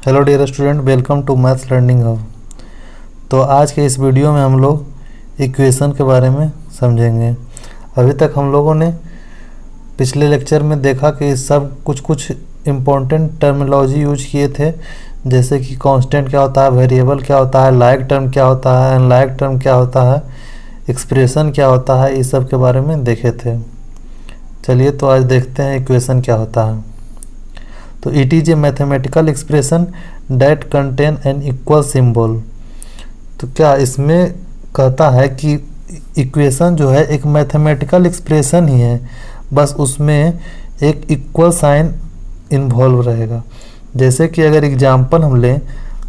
Hello dear student, welcome to maths learning hub. तो आज के इस वीडियो में हम लोग इक्वेशन के बारे में समझेंगे। अभी तक हम लोगों ने पिछले लेक्चर में देखा कि सब कुछ इम्पोर्टेंट टर्मिनोलॉजी यूज किए थे, जैसे कि कांस्टेंट क्या होता है, वेरिएबल क्या होता है, लाइक टर्म क्या होता है, अनलाइक टर्म क्या होता है, एक्सप्रेशन क्या होता है, इस सब के बारे में देखे थे। चलिए तो आज देखते हैं इक्वेशन क्या होता है। तो it is a mathematical expression that contain an equal symbol. तो क्या इसमें कहता है कि इक्वेशन जो है एक मैथमेटिकल एक्सप्रेशन ही है, बस उसमें एक इक्वल साइन इन्वॉल्व रहेगा। जैसे कि अगर एग्जांपल हम लें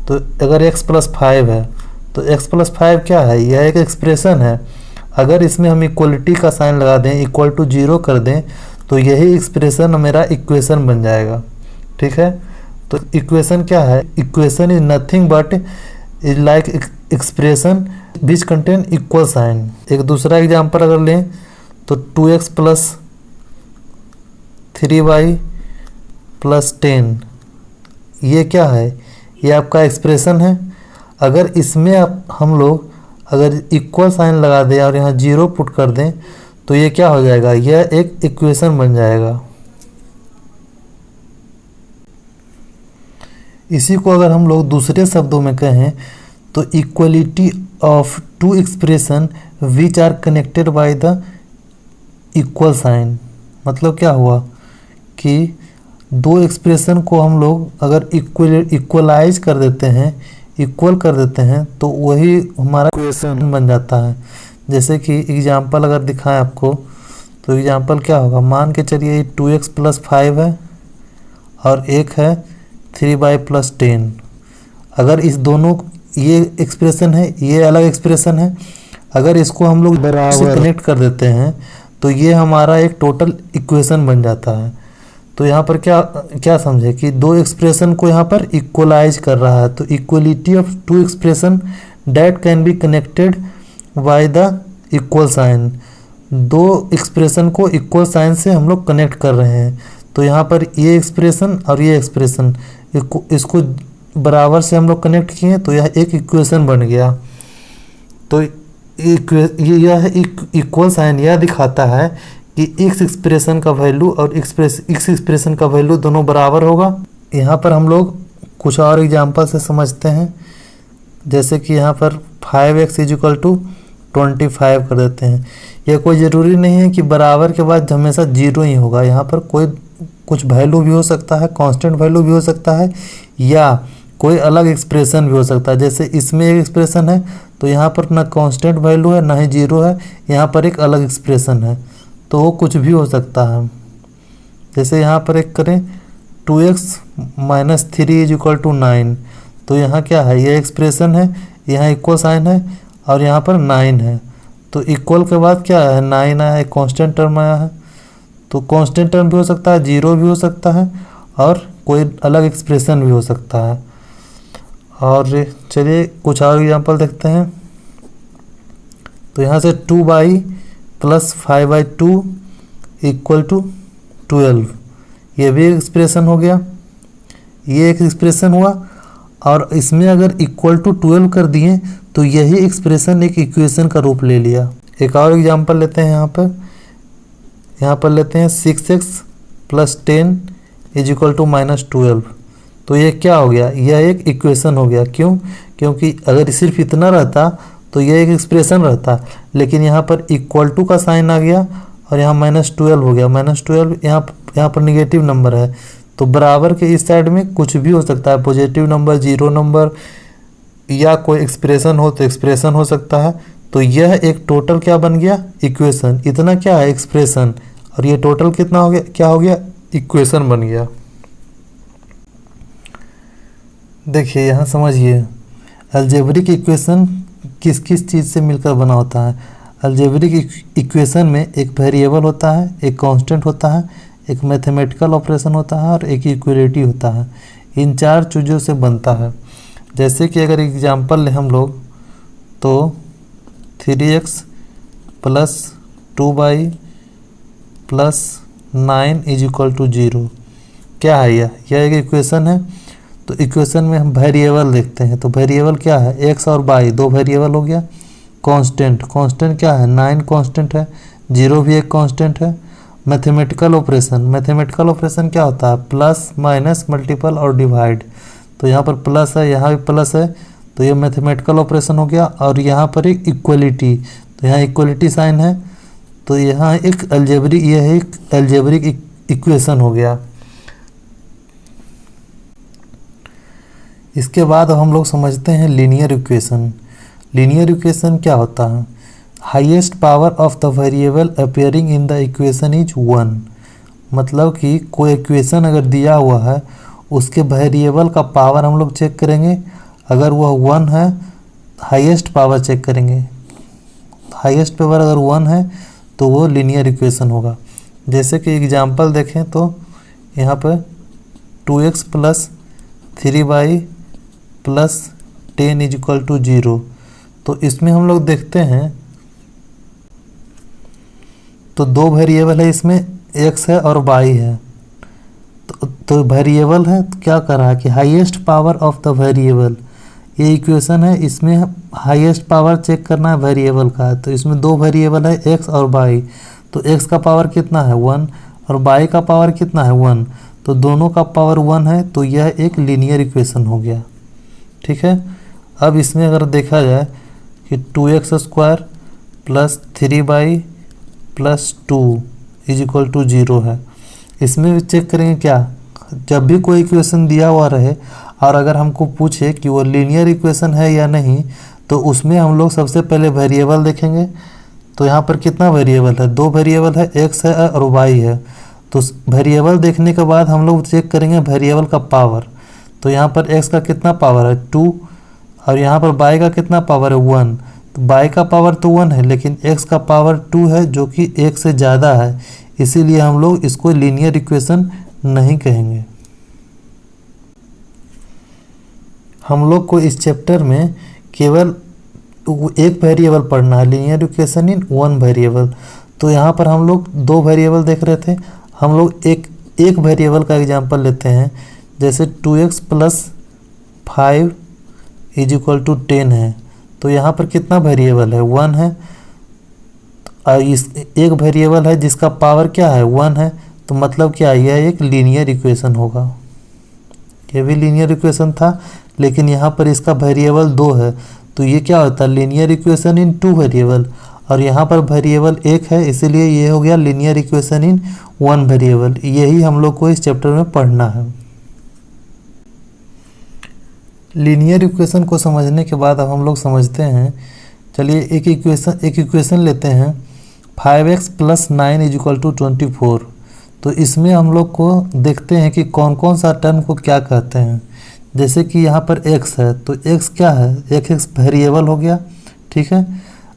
तो अगर x + 5 है तो x + 5 क्या है, यह एक एक्सप्रेशन है। अगर इसमें हम इक्वलिटी का साइन लगा दें, इक्वल टू 0 कर दें, तो यही एक्सप्रेशन मेरा इक्वेशन बन जाएगा। ठीक है, तो इक्वेशन क्या है, equation is nothing but is like expression which contain equal sign. एक दूसरा एग्जांपल अगर लें तो 2x + 3y + 10, ये क्या है, ये आपका एक्सप्रेशन है। अगर इसमें हम लोग अगर इक्वल साइन लगा दें और यहाँ 0 पुट कर दें तो ये क्या हो जाएगा, यह एक इक्वेशन बन जाएगा। इसी को अगर हम लोग दूसरे शब्दों में कहें तो equality of two expression which are connected by the equal sign. मतलब क्या हुआ कि दो एक्सप्रेशन को हम लोग अगर इक्वलाइज कर देते हैं, इक्वल कर देते हैं, तो वही हमारा इक्वेशन बन जाता है। जैसे कि एग्जांपल अगर दिखाएं आपको तो एग्जांपल क्या होगा, मान के चलिए 2x + 5 है और एक है 3y + 10। अगर इस दोनों, ये एक्सप्रेशन है, ये अलग एक्सप्रेशन है, अगर इसको हम लोग बराबर कनेक्ट कर देते हैं तो ये हमारा एक टोटल इक्वेशन बन जाता है। तो यहाँ पर क्या समझे कि दो एक्सप्रेशन को यहाँ पर इक्वलाइज कर रहा है। तो equality of two expression that can be connected by the equal sign. दो एक्सप्रेशन को इक्वल साइन से हम लोग कनेक्ट कर रहे हैं। तो यहाँ पर ये एक्सप्रेशन और ये एक्सप्रेशन इसको बराबर से हम लोग कनेक्ट किए तो यह एक इक्वेशन बन गया। तो यह इक्वल साइन यह दिखाता है कि x एक्सप्रेशन का वैल्यू और x एक्सप्रेशन का वैल्यू दोनों बराबर होगा। यहाँ पर हम लोग कुछ और एग्जांपल से समझते हैं। जैसे कि यहाँ पर 5x = 25 कर देते हैं। यह कोई ज़रूरी नहीं है कि बराबर के बाद हमेशा 0 ही होगा। यहाँ पर कोई कुछ वैल्यू भी हो सकता है, कांस्टेंट वैल्यू भी हो सकता है, या कोई अलग एक्सप्रेशन भी हो सकता है। जैसे इसमें एक एक्सप्रेशन है तो यहाँ पर ना कांस्टेंट वैल्यू है ना ही 0 है, यहाँ पर एक अलग एक्सप्रेशन है, तो वो कुछ भी हो सकता है। जैसे यहाँ पर एक करें 2x - 3 = 9, तो यहाँ क्या है, ये एक्सप्रेशन है, यहाँ इक्वल साइन है और यहाँ पर 9 है। तो इक्वल के बाद क्या है, 9 आया है, कांस्टेंट टर्म आया है। तो कांस्टेंट टर्म भी हो सकता है, 0 भी हो सकता है और कोई अलग एक्सप्रेशन भी हो सकता है। और चलिए कुछ और एग्जांपल देखते हैं। तो यहाँ से 2y + 5/2 = 12, ये भी एक्सप्रेशन हो गया, ये एक एक्सप्रेशन हुआ। और इसमें अगर = 12 कर दिए तो यही एक्सप्रेशन एक इक्वेशन का रूप ले लिया। एक और एग्जांपल लेते हैं। यहाँ पर लेते हैं 6x + 10 = -12। तो ये क्या हो गया, यह एक इक्वेशन हो गया। क्यों? क्योंकि अगर सिर्फ इतना रहता तो यह एक एक्सप्रेशन रहता, लेकिन यहाँ पर इक्वल टू का साइन आ गया और यहाँ -12 हो गया। -12 यहाँ पर निगेटिव नंबर है, तो बराबर के इस साइड में कुछ भी हो सकता है, पॉजिटिव नंबर, 0 नंबर, या कोई एक्सप्रेशन हो तो एक्सप्रेशन हो सकता है। तो यह एक टोटल क्या बन गया, इक्वेशन। इतना क्या है, एक्सप्रेशन, और ये टोटल कितना हो गया, क्या हो गया, इक्वेशन बन गया। देखिए यहाँ समझिए, अलजेब्रिक इक्वेशन किस किस चीज़ से मिलकर बना होता है। अलजेब्रिक इक्वेशन में एक वेरिएबल होता है, एक कांस्टेंट होता है, एक मैथमेटिकल ऑपरेशन होता है और एक इक्वलिटी होता है। इन 4 चीज़ों से बनता है। जैसे कि अगर एग्जांपल लें हम लोग तो 3x + 2y + 9 = 0। क्या है यह एक इक्वेशन है। तो इक्वेशन में हम वेरिएबल देखते हैं, तो वेरिएबल क्या है, एक्स और वाई दो वेरिएबल हो गया। कांस्टेंट, कांस्टेंट क्या है, 9 कांस्टेंट है, 0 भी एक कांस्टेंट है। मैथमेटिकल ऑपरेशन, मैथमेटिकल ऑपरेशन क्या होता है, प्लस माइनस मल्टीपल और डिवाइड। तो यहाँ पर प्लस है, यहाँ भी प्लस है, तो ये मैथमेटिकल ऑपरेशन हो गया। और यहाँ पर एक इक्वलिटी, तो यहाँ इक्वलिटी साइन है, तो यहाँ एक अलजेब्रिक, यह एक अलजेब्रिक इक्वेशन हो गया। इसके बाद हम लोग समझते हैं लीनियर इक्वेशन। लीनियर इक्वेशन क्या होता है, highest power of the variable appearing in the equation is 1। मतलब कि कोई इक्वेशन अगर दिया हुआ है, उसके वेरिएबल का पावर हम लोग चेक करेंगे, अगर वह 1 है, हाईएस्ट पावर चेक करेंगे, हाईएस्ट पावर अगर 1 है तो वो लीनियर इक्वेशन होगा। जैसे कि एग्जांपल देखें तो यहाँ पर 2x plus 3y plus 10 is equal to 0। तो इसमें हम लोग देखते हैं तो दो वेरिएबल है, इसमें x है और y है। तो वेरिएबल है, तो क्या कर रहा है कि highest power of the variable, ये इक्वेशन है, इसमें हाईएस्ट पावर चेक करना है वेरिएबल का। तो इसमें दो वेरिएबल है x और y, तो x का पावर कितना है 1 और y का पावर कितना है 1, तो दोनों का पावर 1 है, तो यह एक लीनियर इक्वेशन हो गया। ठीक है, अब इसमें अगर देखा जाए कि 2x square plus 3y plus 2 is equal to 0 है। इसमें भी चेक करेंगे क्या, जब भी कोई इक्वेशन दिया हुआ रहे और अगर हमको पूछे कि वो लीनियर इक्वेशन है या नहीं, तो उसमें हम लोग सबसे पहले वेरिएबल देखेंगे। तो यहाँ पर कितना वेरिएबल है, दो वेरिएबल है, x है और y है। तो वेरिएबल देखने के बाद हम लोग चेक करेंगे वेरिएबल का पावर। तो यहाँ पर x का कितना पावर है 2 और यहाँ पर y का कितना पावर है 1। तो y का पावर तो 1 है, लेकिन x का पावर 2 है जो कि 1 से ज़्यादा है, इसीलिए हम लोग इसको लीनियर इक्वेशन नहीं कहेंगे। हम लोग को इस चैप्टर में केवल एक वेरिएबल पढ़ना है, linear equation in one variable. तो यहाँ पर हम लोग दो वेरिएबल देख रहे थे, हम लोग एक वेरिएबल का एग्जांपल लेते हैं। जैसे 2x plus 5 is equal to 10 है, तो यहाँ पर कितना वेरिएबल है 1 है, और इस एक वेरिएबल है जिसका पावर क्या है 1 है, तो मतलब क्या, यह एक लीनियर इक्वेशन होगा। यह भी लीनियर इक्वेशन था, लेकिन यहाँ पर इसका वेरिएबल 2 है, तो ये क्या होता है लीनियर इक्वेशन इन 2 वेरिएबल। और यहाँ पर वेरिएबल 1 है, इसीलिए ये हो गया लीनियर इक्वेशन इन 1 वेरिएबल। यही हम लोग को इस चैप्टर में पढ़ना है। लीनियर इक्वेशन को समझने के बाद अब हम लोग समझते हैं, चलिए एक इक्वेशन लेते हैं 5x plus 9 is equal to 24। तो इसमें हम लोग को देखते हैं कि कौन कौन सा टर्म को क्या कहते हैं। जैसे कि यहाँ पर x है, तो x क्या है, एक x वेरिएबल हो गया। ठीक है,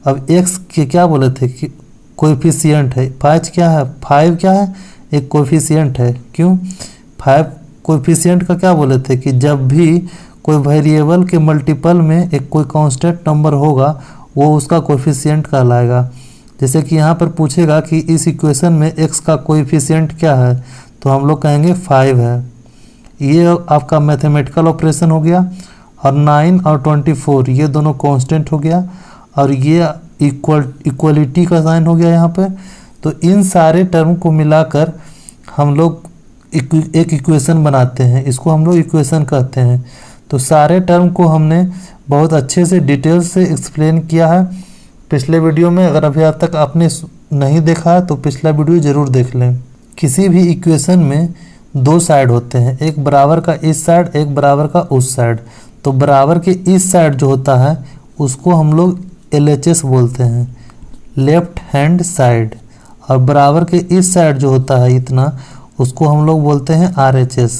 अब x के क्या बोले थे कि कोएफिशिएंट है, 5 क्या है, 5 क्या है, एक कोएफिशिएंट है। क्यों, 5 कोएफिशिएंट का क्या बोले थे कि जब भी कोई वेरिएबल के मल्टीपल में एक कोई कांस्टेंट नंबर होगा, वो उसका कोएफिशिएंट कहलाएगा। जैसे कि यहाँ पर पूछेगा कि इस इक्वेशन में x का कोएफिशिएंट क्या है, तो हम लोग कहेंगे 5 है। ये आपका मैथमेटिकल ऑपरेशन हो गया। और 9 और 24 ये दोनों कांस्टेंट हो गया, और ये इक्वलिटी का साइन हो गया यहाँ पे। तो इन सारे टर्म को मिलाकर हम लोग एक इक्वेशन बनाते हैं, इसको हम लोग इक्वेशन कहते हैं। तो सारे टर्म को हमने बहुत अच्छे से डिटेल से एक्सप्लेन किया है पिछले वीडियो में। अगर अभी अब तक आपने नहीं देखा है तो पिछला वीडियो ज़रूर देख लें। किसी भी इक्वेशन में दो साइड होते हैं, एक बराबर का इस साइड, एक बराबर का उस साइड। तो बराबर के इस साइड जो होता है उसको हम लोग LHS बोलते हैं, लेफ्ट हैंड साइड। और बराबर के इस साइड जो होता है इतना, उसको हम लोग बोलते हैं RHS।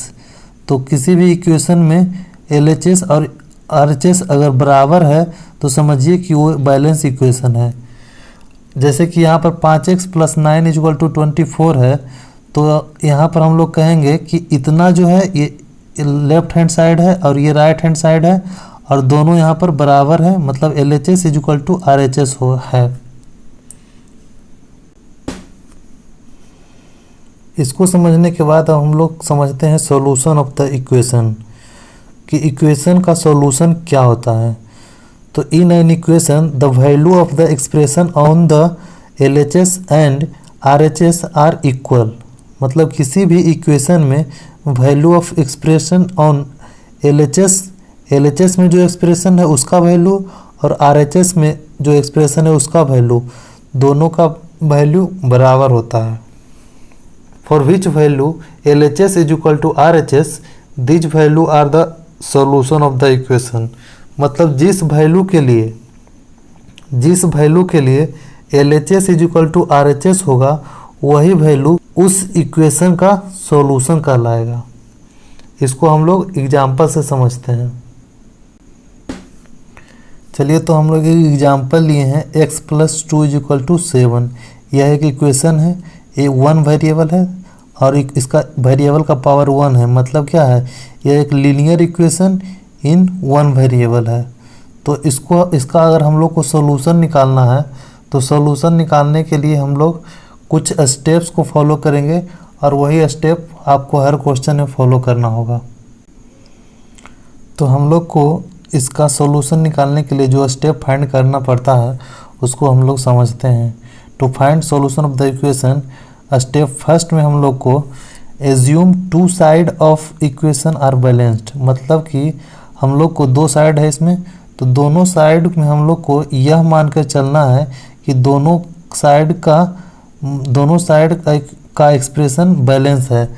तो किसी भी इक्वेशन में LHS और RHS अगर बराबर है तो समझिए कि वो बैलेंस इक्वेशन है। जैसे कि यहाँ पर 5x plus 9 is equal to 24 है, तो यहाँ पर हम लोग कहेंगे कि इतना जो है ये लेफ्ट हैंड साइड है और ये राइट हैंड साइड है, और दोनों यहाँ पर बराबर है, मतलब LHS is equal to RHS है। इसको समझने के बाद हम लोग समझते हैं सॉल्यूशन ऑफ द इक्वेशन। कि इक्वेशन का सॉल्यूशन क्या होता है। तो in an equation the value of the expression on the LHS and RHS are equal. मतलब किसी भी इक्वेशन में value of expression on LHS में जो एक्सप्रेशन है उसका वैल्यू और RHS में जो एक्सप्रेशन है उसका वैल्यू, दोनों का वैल्यू बराबर होता है। For which value LHS is equal to RHS this value are the solution of the equation. मतलब जिस वैल्यू के लिए LHS is equal to RHS होगा वही वैल्यू उस इक्वेशन का सॉल्यूशन कहलाएगा। इसको हम लोग एग्जाम्पल से समझते हैं। चलिए, तो हम लोग एक एग्जाम्पल लिए हैं x + 2 इज इक्वल टू 7। यह एक इक्वेशन है, ये 1 वेरिएबल है और इसका वेरिएबल का पावर 1 है। मतलब क्या है, यह एक लीनियर इक्वेशन इन 1 वेरिएबल है। तो इसका अगर हम लोग को सॉल्यूशन निकालना है तो सॉल्यूशन निकालने के लिए हम लोग कुछ स्टेप्स को फॉलो करेंगे और वही स्टेप आपको हर क्वेश्चन में फॉलो करना होगा। तो हम लोग को इसका सॉल्यूशन निकालने के लिए जो स्टेप फाइंड करना पड़ता है उसको हम लोग समझते हैं। To find solution of the equation, step first में हम लोग को assume 2 side of equation are balanced. मतलब कि हम लोग को 2 साइड है इसमें, तो दोनों साइड में हम लोग को यह मानकर चलना है कि दोनों साइड का एक्सप्रेशन बैलेंस है।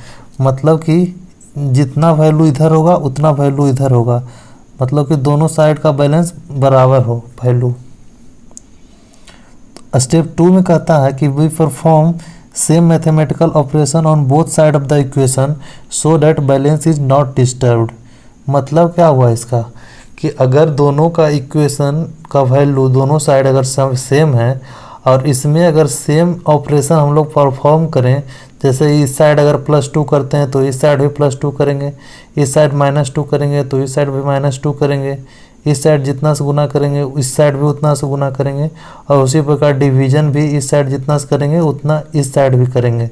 मतलब कि जितना वैल्यू इधर होगा उतना वैल्यू इधर होगा। मतलब कि दोनों साइड का बैलेंस बराबर हो वैल्यू। स्टेप 2 में कहता है कि we perform same mathematical operation on both side of the equation so that balance is not disturbed. मतलब क्या हुआ इसका कि अगर दोनों का इक्वेशन का वैल्यू दोनों साइड अगर सेम है और इसमें अगर सेम ऑपरेशन हम लोग परफॉर्म करें, जैसे इस साइड अगर +2 करते हैं तो इस साइड भी +2 करेंगे, इस साइड -2 करेंगे तो इस साइड भी -2 करेंगे, इस साइड जितना से गुना करेंगे इस साइड भी उतना से गुना करेंगे, और उसी प्रकार डिवीजन भी इस साइड जितना से करेंगे उतना इस साइड भी करेंगे।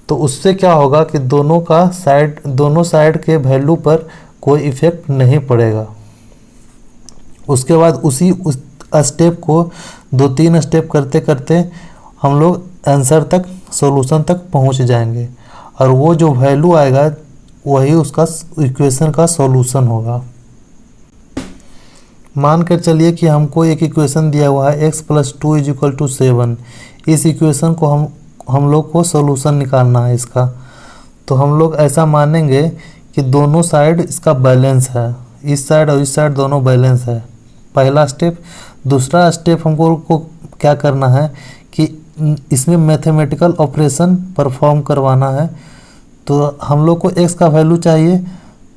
तो उससे क्या होगा कि दोनों साइड के वैल्यू पर कोई इफेक्ट नहीं पड़ेगा। उसके बाद उस स्टेप को 2-3 स्टेप करते करते हम लोग आंसर तक, सॉल्यूशन तक पहुंच जाएंगे और वो जो वैल्यू आएगा वही उसका इक्वेशन का सॉल्यूशन होगा। मान कर चलिए कि हमको एक इक्वेशन दिया हुआ है x + 2 इज इक्वल टू 7। इस इक्वेशन को हम लोग को सॉल्यूशन निकालना है इसका। तो हम लोग ऐसा मानेंगे कि दोनों साइड इसका बैलेंस है, इस साइड और इस साइड दोनों बैलेंस है, पहला स्टेप। दूसरा स्टेप हमको को क्या करना है कि इसमें मैथमेटिकल ऑपरेशन परफॉर्म करवाना है। तो हम लोग को x का वैल्यू चाहिए,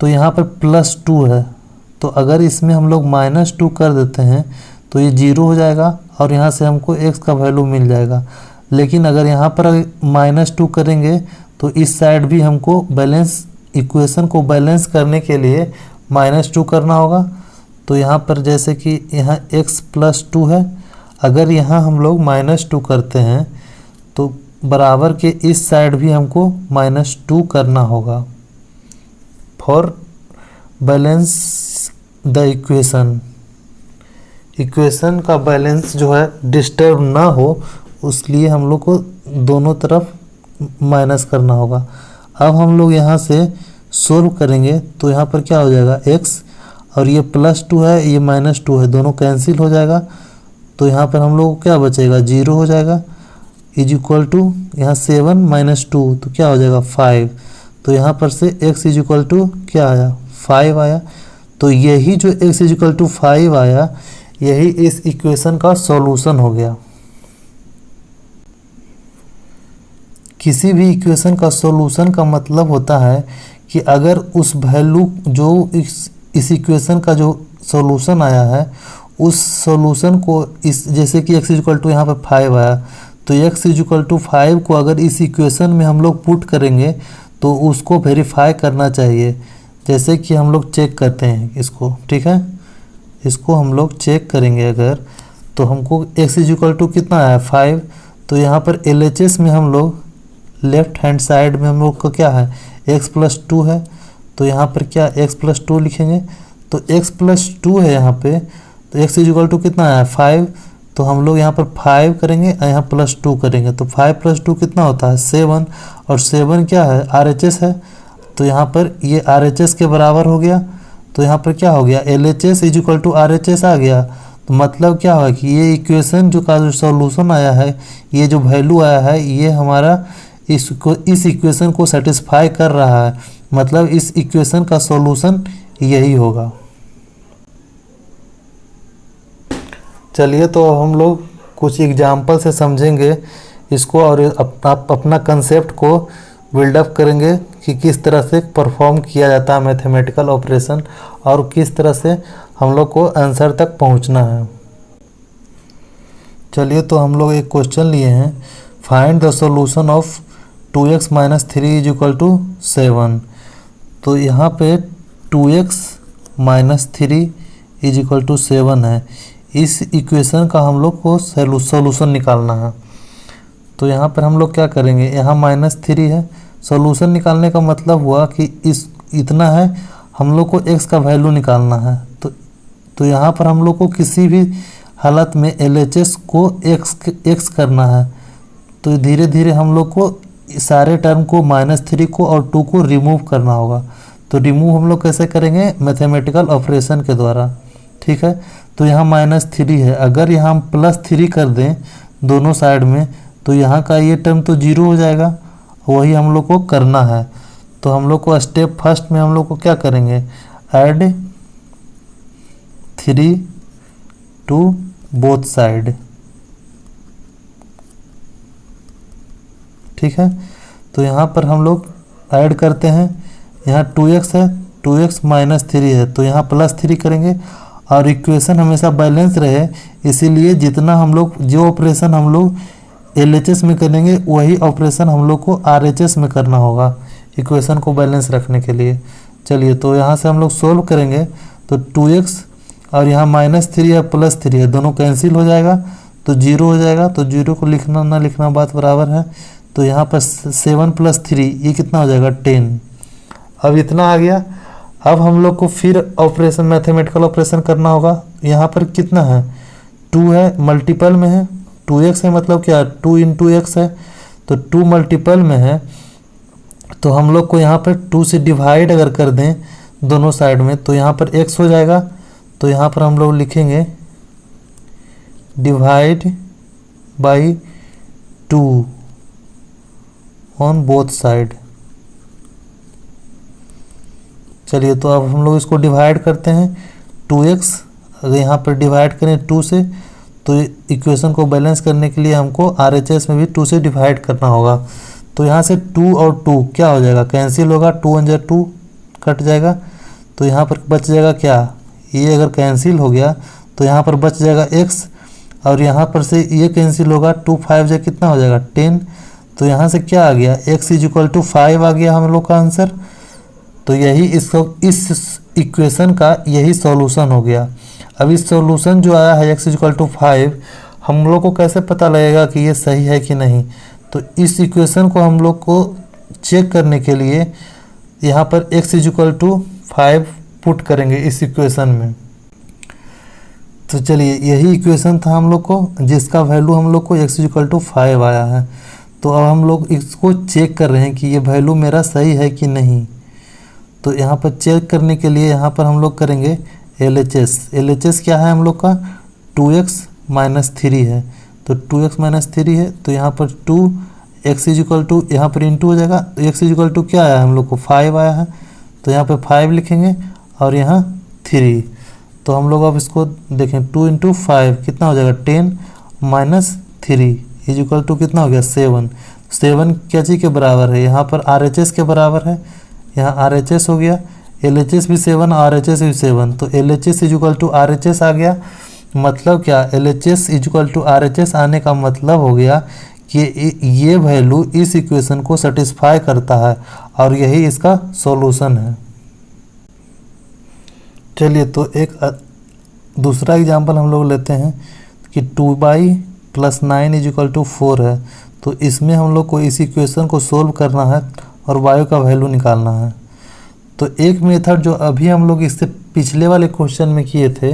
तो यहाँ पर +2 है, तो अगर इसमें हम लोग -2 कर देते हैं तो ये 0 हो जाएगा और यहाँ से हमको x का वैल्यू मिल जाएगा। लेकिन अगर यहाँ पर -2 करेंगे तो इस साइड भी हमको बैलेंस, इक्वेशन को बैलेंस करने के लिए -2 करना होगा। तो यहाँ पर जैसे कि यहाँ x + 2 है, अगर यहाँ हम लोग -2 करते हैं तो बराबर के इस साइड भी हमको -2 करना होगा फॉर बैलेंस द इक्वेशन का बैलेंस जो है डिस्टर्ब ना हो, उसलिए हम लोग को दोनों तरफ माइनस करना होगा। अब हम लोग यहाँ से सोल्व करेंगे तो यहाँ पर क्या हो जाएगा, x और ये +2 है, ये -2 है, दोनों कैंसिल हो जाएगा। तो यहाँ पर हम लोग को क्या बचेगा, 0 हो जाएगा, इज इक्वल टू यहाँ 7 - 2 तो क्या हो जाएगा 5। तो यहाँ पर से x इज इक्वल टू क्या आया, 5 आया। तो यही जो x इज इक्वल टू 5 आया, यही इस इक्वेशन का सॉल्यूशन हो गया। किसी भी इक्वेशन का सॉल्यूशन का मतलब होता है कि अगर उस वैल्यू जो इस इक्वेशन का जो सॉल्यूशन आया है उस सॉल्यूशन को इस, जैसे कि x इज इक्वल टू यहाँ पर 5 आया, तो x इज इक्वल टू 5 को अगर इस इक्वेशन में हम लोग पुट करेंगे तो उसको वेरीफाई करना चाहिए। जैसे कि हम लोग चेक करते हैं इसको, ठीक है, इसको हम लोग चेक करेंगे अगर, तो हमको x इज इक्वल टू कितना आया 5। तो यहाँ पर LHS में हम लोग लेफ्ट हैंड साइड में हम लोग का क्या है x + 2 है, तो यहाँ पर क्या x+2 लिखेंगे, तो x+2 है यहाँ पे, तो x इक्वल टू कितना है 5, तो हम लोग यहाँ पर 5 करेंगे और यहाँ +2 करेंगे, तो 5 + 2 कितना होता है 7, और 7 क्या है RHS है, तो यहाँ पर ये RHS के बराबर हो गया, तो यहाँ पर क्या हो गया LHS इक्वल टू RHS आ गया। तो मतलब क्या हुआ कि ये इक्वेशन का जो सॉल्यूशन आया है, ये जो वैल्यू आया है, ये हमारा इस इक्वेशन को सेटिस्फाई कर रहा है, मतलब इस इक्वेशन का सॉल्यूशन यही होगा। चलिए तो हम लोग कुछ एग्जाम्पल से समझेंगे इसको और अपना कंसेप्ट को बिल्डअप करेंगे कि किस तरह से परफॉर्म किया जाता है मैथमेटिकल ऑपरेशन और किस तरह से हम लोग को आंसर तक पहुंचना है। चलिए तो हम लोग एक क्वेश्चन लिए हैं, find the solution of 2x - 3 = 7। तो यहाँ पे 2x - 3 = 7 है, इस इक्वेशन का हम लोग को सॉल्यूशन निकालना है। तो यहाँ पर हम लोग क्या करेंगे, यहाँ -3 है, सॉल्यूशन निकालने का मतलब हुआ कि इतना है, हम लोग को x का वैल्यू निकालना है। तो यहाँ पर हम लोग को किसी भी हालत में LHS को x करना है, तो धीरे धीरे हम लोग को सारे टर्म को -3 को और 2 को रिमूव करना होगा। तो रिमूव हम लोग कैसे करेंगे, मैथमेटिकल ऑपरेशन के द्वारा, ठीक है। तो यहाँ -3 है, अगर यहाँ हम +3 कर दें दोनों साइड में, तो यहाँ का ये टर्म तो 0 हो जाएगा, वही हम लोग को करना है। तो हम लोग को स्टेप फर्स्ट में हम लोग को क्या करेंगे, ऐड 3 टू बोथ साइड, ठीक है। तो यहाँ पर हम लोग ऐड करते हैं, यहाँ 2x है, 2x - 3 है, तो यहाँ +3 करेंगे, और इक्वेशन हमेशा बैलेंस रहे, इसीलिए जितना हम लोग जो ऑपरेशन हम लोग LHS में करेंगे वही ऑपरेशन हम लोग को RHS में करना होगा इक्वेशन को बैलेंस रखने के लिए। चलिए तो यहाँ से हम लोग सोल्व करेंगे, तो 2x और यहाँ -3 है +3 है, दोनों कैंसिल हो जाएगा, तो 0 हो जाएगा। तो 0 को लिखना ना लिखना बात बराबर है। तो यहाँ पर 7 + 3 ये कितना हो जाएगा 10। अब इतना आ गया, अब हम लोग को फिर ऑपरेशन मैथमेटिकल ऑपरेशन करना होगा। यहाँ पर कितना है 2 है, मल्टीपल में है, 2x है, मतलब क्या 2 × x है, तो 2 मल्टीपल में है, तो हम लोग को यहाँ पर 2 से डिवाइड अगर कर दें दोनों साइड में, तो यहाँ पर x हो जाएगा। तो यहाँ पर हम लोग लिखेंगे divide by 2 on both side. चलिए तो अब हम लोग इसको डिवाइड करते हैं, 2x अगर यहाँ पर डिवाइड करें 2 से, तो इक्वेशन को बैलेंस करने के लिए हमको RHS में भी 2 से डिवाइड करना होगा। तो यहाँ से 2 और 2 क्या हो जाएगा, कैंसिल होगा, 2 × 2 कट जाएगा, तो यहाँ पर बच जाएगा क्या, ये अगर कैंसिल हो गया तो यहाँ पर बच जाएगा x, और यहाँ पर से ये कैंसिल होगा, 2 5 से कितना हो जाएगा 10। तो यहाँ से क्या आ गया, x = 5 आ गया हम लोग का आंसर। तो यही इस इक्वेशन का यही सॉल्यूशन हो गया। अब इस सॉल्यूशन जो आया है x = 5, हम लोग को कैसे पता लगेगा कि ये सही है कि नहीं। तो इस इक्वेशन को हम लोग को चेक करने के लिए यहाँ पर x = 5 पुट करेंगे इस इक्वेशन में। तो चलिए यही इक्वेशन था हम लोग को, जिसका वैल्यू हम लोग को x = 5 आया है। तो अब हम लोग इसको चेक कर रहे हैं कि ये वैल्यू मेरा सही है कि नहीं। तो यहाँ पर चेक करने के लिए यहाँ पर हम लोग करेंगे LHS। LHS क्या है हम लोग का, 2x - 3 है, तो 2x - 3 है, तो यहाँ पर 2x = यहाँ पर इंटू हो जाएगा, तो x = क्या आया हम लोग को 5 आया है, तो यहाँ पे 5 लिखेंगे और यहाँ 3। तो हम लोग अब इसको देखें, 2 × 5 कितना हो जाएगा 10 - 3 = कितना हो गया 7। 7 क्या चीज़ के बराबर है, यहाँ पर RHS के बराबर है, यहाँ RHS हो गया, LHS भी 7, RHS भी 7, तो LHS = RHS आ गया। मतलब क्या, LHS = RHS आने का मतलब हो गया कि ये वैल्यू इस इक्वेशन को सेटिस्फाई करता है और यही इसका सॉल्यूशन है। चलिए तो एक दूसरा एग्जांपल हम लोग लेते हैं कि 2y + 9 = 4 है। तो इसमें हम लोग को इस इक्वेशन को सोल्व करना है और y का वैल्यू निकालना है। तो एक मेथड जो अभी हम लोग इससे पिछले वाले क्वेश्चन में किए थे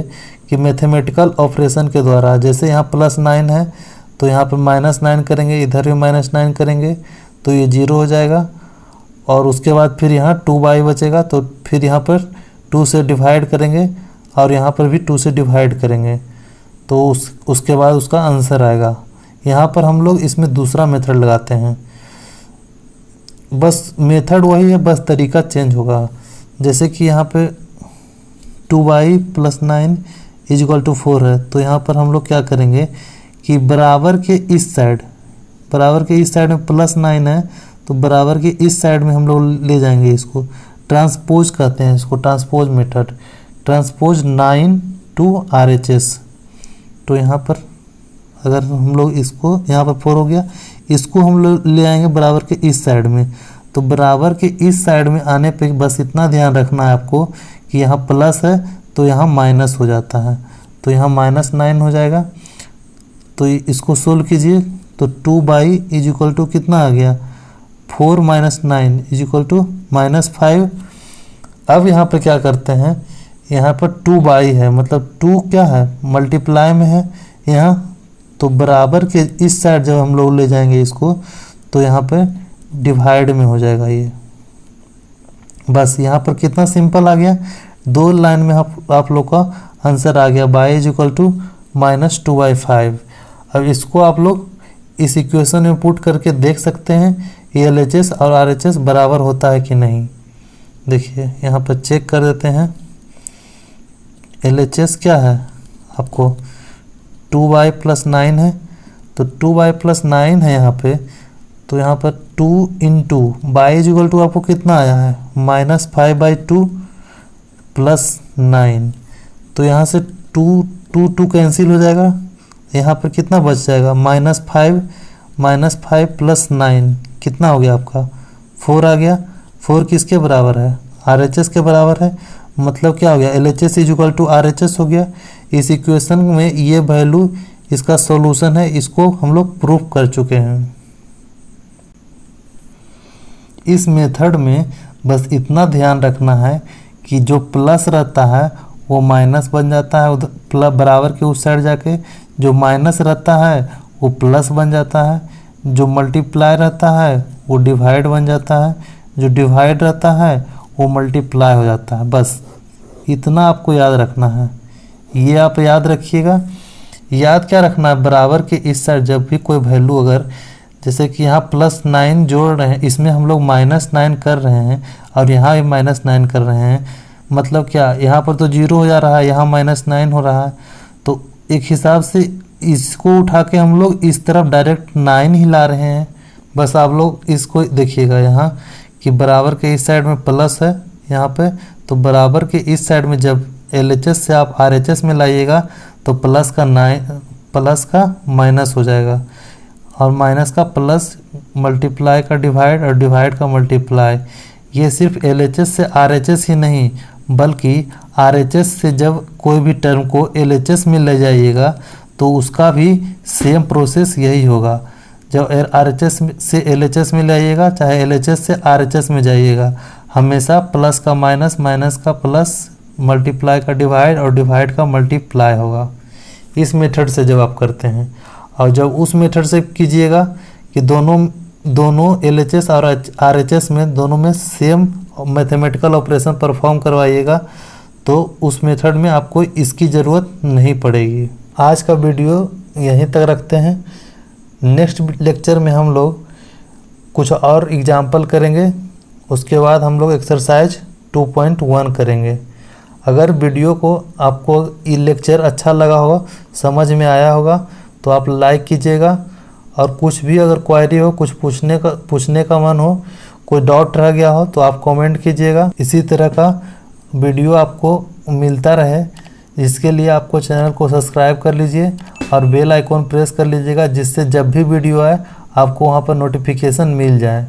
कि मैथमेटिकल ऑपरेशन के द्वारा, जैसे यहाँ +9 है तो यहाँ पर -9 करेंगे, इधर भी -9 करेंगे तो ये 0 हो जाएगा, और उसके बाद फिर यहाँ 2y बचेगा, तो फिर यहाँ पर 2 से डिवाइड करेंगे और यहाँ पर भी 2 से डिवाइड करेंगे, तो उसके बाद उसका आंसर आएगा। यहाँ पर हम लोग इसमें दूसरा मेथड लगाते हैं, बस मेथड वही है, बस तरीका चेंज होगा। जैसे कि यहाँ पे 2y + 9 = 4 है, तो यहाँ पर हम लोग क्या करेंगे कि बराबर के इस साइड में +9 है, तो बराबर के इस साइड में हम लोग ले जाएंगे, इसको ट्रांसपोज कहते हैं, इसको transpose method, transpose 9 to RHS। तो यहाँ पर अगर हम लोग इसको, यहाँ पर 4 हो गया, इसको हम लोग ले आएंगे बराबर के इस साइड में, तो बराबर के इस साइड में आने पे बस इतना ध्यान रखना है आपको कि यहाँ प्लस है तो यहाँ माइनस हो जाता है, तो यहाँ -9 हो जाएगा। तो इसको सोल्व कीजिए, तो 2y = कितना आ गया, 4 - 9 = -5। अब यहाँ पर क्या करते हैं, यहाँ पर 2y है, मतलब 2 क्या है, मल्टीप्लाई में है यहाँ, तो बराबर के इस साइड जब हम लोग ले जाएंगे इसको, तो यहाँ पे डिवाइड में हो जाएगा ये। बस यहाँ पर कितना सिंपल आ गया, 2 लाइन में आप लोग का आंसर आ गया, y = -2y5। अब इसको आप लोग इस इक्वेशन में पुट करके देख सकते हैं LHS और RHS बराबर होता है कि नहीं। देखिए यहाँ पर चेक कर देते हैं, LHS क्या है आपको 2y + 9 है, तो 2y + 9 है यहाँ पे, तो यहाँ पर 2 × y = आपको कितना आया है, -5/2 + 9, तो यहाँ से 2 कैंसिल हो जाएगा, यहाँ पर कितना बच जाएगा, -5 + 9 कितना हो गया आपका, 4 आ गया। 4 किसके बराबर है, RHS के बराबर है, मतलब क्या हो गया, LHS = RHS हो गया। इस इक्वेशन में ये वैल्यू इसका सॉल्यूशन है, इसको हम लोग प्रूफ कर चुके हैं। इस मेथड में बस इतना ध्यान रखना है कि जो प्लस रहता है वो माइनस बन जाता है, उधर बराबर के उस साइड जाके, जो माइनस रहता है वो प्लस बन जाता है, जो मल्टीप्लाई रहता है वो डिवाइड बन जाता है, जो डिवाइड रहता है वो मल्टीप्लाई हो जाता है। बस इतना आपको याद रखना है, ये आप याद रखिएगा। याद क्या रखना है, बराबर के इस साइड जब भी कोई वैल्यू, अगर जैसे कि यहाँ +9 जोड़ रहे हैं, इसमें हम लोग -9 कर रहे हैं और यहाँ भी -9 कर रहे हैं, मतलब क्या, यहाँ पर तो 0 हो जा रहा है, यहाँ -9 हो रहा है, तो एक हिसाब से इसको उठा के हम लोग इस तरफ डायरेक्ट 9 ही ला रहे हैं। बस आप लोग इसको देखिएगा यहाँ कि बराबर के इस साइड में प्लस है यहाँ पे, तो बराबर के इस साइड में जब LHS से आप RHS में लाइएगा तो प्लस का माइनस हो जाएगा, और माइनस का प्लस, मल्टीप्लाई का डिवाइड और डिवाइड का मल्टीप्लाई। ये सिर्फ LHS से RHS ही नहीं, बल्कि RHS से जब कोई भी टर्म को LHS में ले जाइएगा तो उसका भी सेम प्रोसेस यही होगा। जब RHS से LHS में ले आइएगा, चाहे LHS से RHS में जाइएगा, हमेशा प्लस का माइनस, माइनस का प्लस, मल्टीप्लाई का डिवाइड और डिवाइड का मल्टीप्लाई होगा। इस मेथड से जब आप करते हैं, और जब उस मेथड से कीजिएगा कि दोनों LHS और RHS में दोनों में सेम मैथमेटिकल ऑपरेशन परफॉर्म करवाइएगा, तो उस मेथड में आपको इसकी ज़रूरत नहीं पड़ेगी। आज का वीडियो यहीं तक रखते हैं। नेक्स्ट लेक्चर में हम लोग कुछ और एग्जाम्पल करेंगे, उसके बाद हम लोग एक्सरसाइज 2.1 करेंगे। अगर वीडियो को आपको ये लेक्चर अच्छा लगा होगा, समझ में आया होगा, तो आप लाइक कीजिएगा, और कुछ भी अगर क्वेरी हो, कुछ पूछने का मन हो, कोई डाउट रह गया हो तो आप कमेंट कीजिएगा। इसी तरह का वीडियो आपको मिलता रहे, इसके लिए आपको चैनल को सब्सक्राइब कर लीजिए और बेल आइकॉन प्रेस कर लीजिएगा, जिससे जब भी वीडियो आए आपको वहाँ पर नोटिफिकेशन मिल जाए।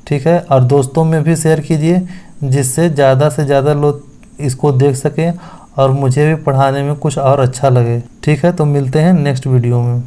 ठीक है, और दोस्तों में भी शेयर कीजिए, जिससे ज़्यादा से ज़्यादा लोग इसको देख सकें और मुझे भी पढ़ाने में कुछ और अच्छा लगे। ठीक है, तो मिलते हैं नेक्स्ट वीडियो में।